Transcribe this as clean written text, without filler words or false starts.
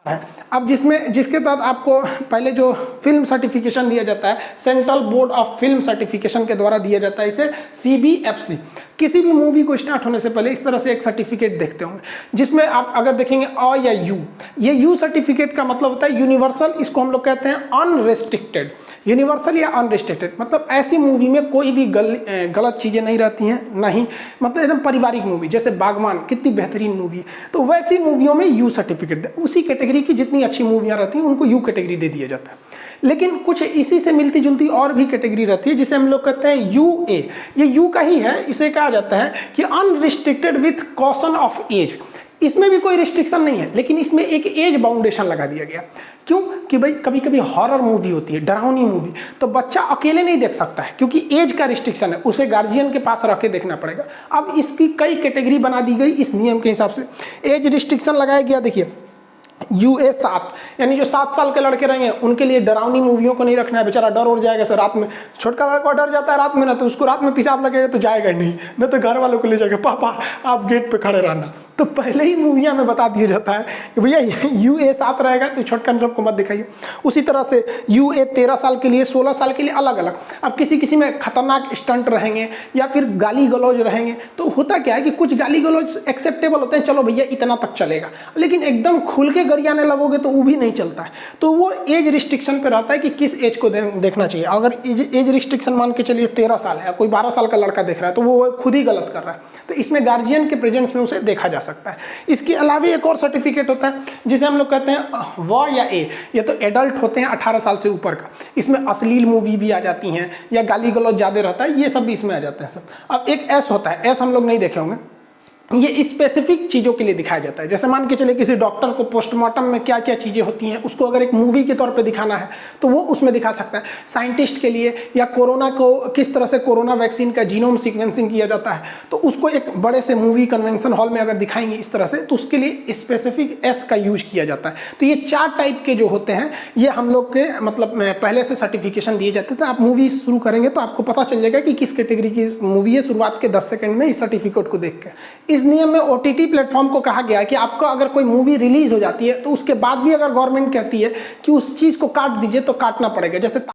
है। अब जिसके तहत आपको पहले जो फिल्म सर्टिफिकेशन दिया जाता है, central board of film certification के द्वारा दिया जाता है, इसे CBFC। किसी भी मूवी को स्टार्ट होने से पहले इस तरह से एक सर्टिफिकेट देखते होंगे, जिसमें आप अगर देखेंगे अ या यू, ये यू सर्टिफिकेट का मतलब होता है यूनिवर्सल, इसको हम लोग कहते हैं अनरेस्ट्रिक्टेड। यूनिवर्सल या अनरेस्ट्रिक्टेड मतलब ऐसी मूवी में कोई भी गलत चीज़ें नहीं रहती हैं, नहीं मतलब एकदम पारिवारिक मूवी, जैसे बागवान कितनी बेहतरीन मूवी है, तो वैसी मूवियों में यू सर्टिफिकेट, उसी कैटेगरी की जितनी अच्छी मूवियाँ रहती हैं उनको यू कैटेगरी दे दिया जाता है। लेकिन कुछ इसी से मिलती जुलती और भी कैटेगरी रहती है, जिसे हम लोग कहते हैं UA। ये यू का ही है, इसे कहा जाता है कि unrestricted with caution of age. इसमें भी कोई रिस्ट्रिक्शन नहीं है, लेकिन इसमें एक एज बाउंडेशन लगा दिया गया। क्यों? कि भाई कभी कभी हॉरर मूवी होती है, डरावनी मूवी, तो बच्चा अकेले नहीं देख सकता है क्योंकि एज का रिस्ट्रिक्शन है, उसे गार्जियन के पास रख के देखना पड़ेगा। अब इसकी कई कैटेगरी बना दी गई इस नियम के हिसाब से। एज रिस्ट्रिक्शन लगाया गया, देखिए UA 7, यानी जो 7 साल के लड़के रहेंगे उनके लिए डरावनी मूवियों को नहीं रखना है, बेचारा डर उड़ जाएगा। सर रात में छोटका लड़का डर जाता है रात में ना, तो उसको रात में पेशाब लगेगा तो जाएगा ही नहीं, न तो घर वालों को ले जाएगा, पापा आप गेट पे खड़े रहना। तो पहले ही मूवियाँ में बता दिया जाता है कि भैया UA 7 रहेगा तो छोटका सबको मत दिखाइए। उसी तरह से UA 13 साल के लिए, 16 साल के लिए अलग अलग। अब किसी में खतरनाक स्टंट रहेंगे या फिर गाली गलौज रहेंगे, तो होता क्या है कि कुछ गाली गलौज एक्सेप्टेबल होते हैं, चलो भैया इतना तक चलेगा, लेकिन एकदम खुल के गरियाने लगोगे तो वो भी नहीं चलता है। तो वो एज रिस्ट्रिक्शन पे रहता है कि किस एज को देखना चाहिए। अगर एज रिस्ट्रिक्शन मान के चलिए 13 साल है, कोई 12 साल का लड़का देख रहा है तो वो खुद ही गलत कर रहा है, तो इसमें गार्जियन के प्रेजेंस में उसे देखा जा सकता है। इसके अलावा एक और सर्टिफिकेट होता है जिसे हम लोग कहते हैं व या ए, ये तो एडल्ट होते हैं 18 साल से ऊपर का। इसमें अश्लील मूवी भी आ जाती हैं या गाली गलौज ज़्यादा रहता है, ये सब भी इसमें आ जाते हैं सब। अब एक एस होता है, एस हम लोग नहीं देखे होंगे, ये स्पेसिफिक चीज़ों के लिए दिखाया जाता है। जैसे मान के चले किसी डॉक्टर को पोस्टमार्टम में क्या क्या चीज़ें होती हैं उसको अगर एक मूवी के तौर पे दिखाना है तो वो उसमें दिखा सकता है। साइंटिस्ट के लिए, या कोरोना को किस तरह से कोरोना वैक्सीन का जीनोम सीक्वेंसिंग किया जाता है तो उसको एक बड़े से मूवी कन्वेंशन हॉल में अगर दिखाएंगे इस तरह से, तो उसके लिए स्पेसिफिक एस का यूज किया जाता है। तो ये 4 टाइप के जो होते हैं ये हम लोग के मतलब पहले से सर्टिफिकेशन दिए जाते थे। आप मूवी शुरू करेंगे तो आपको पता चल जाएगा कि किस कैटेगरी की मूवी है शुरुआत के 10 सेकंड में इस सर्टिफिकेट को देख के। इस नियम में OTT प्लेटफॉर्म को कहा गया है कि आपको अगर कोई मूवी रिलीज हो जाती है तो उसके बाद भी अगर गवर्नमेंट कहती है कि उस चीज को काट दीजिए तो काटना पड़ेगा। जैसे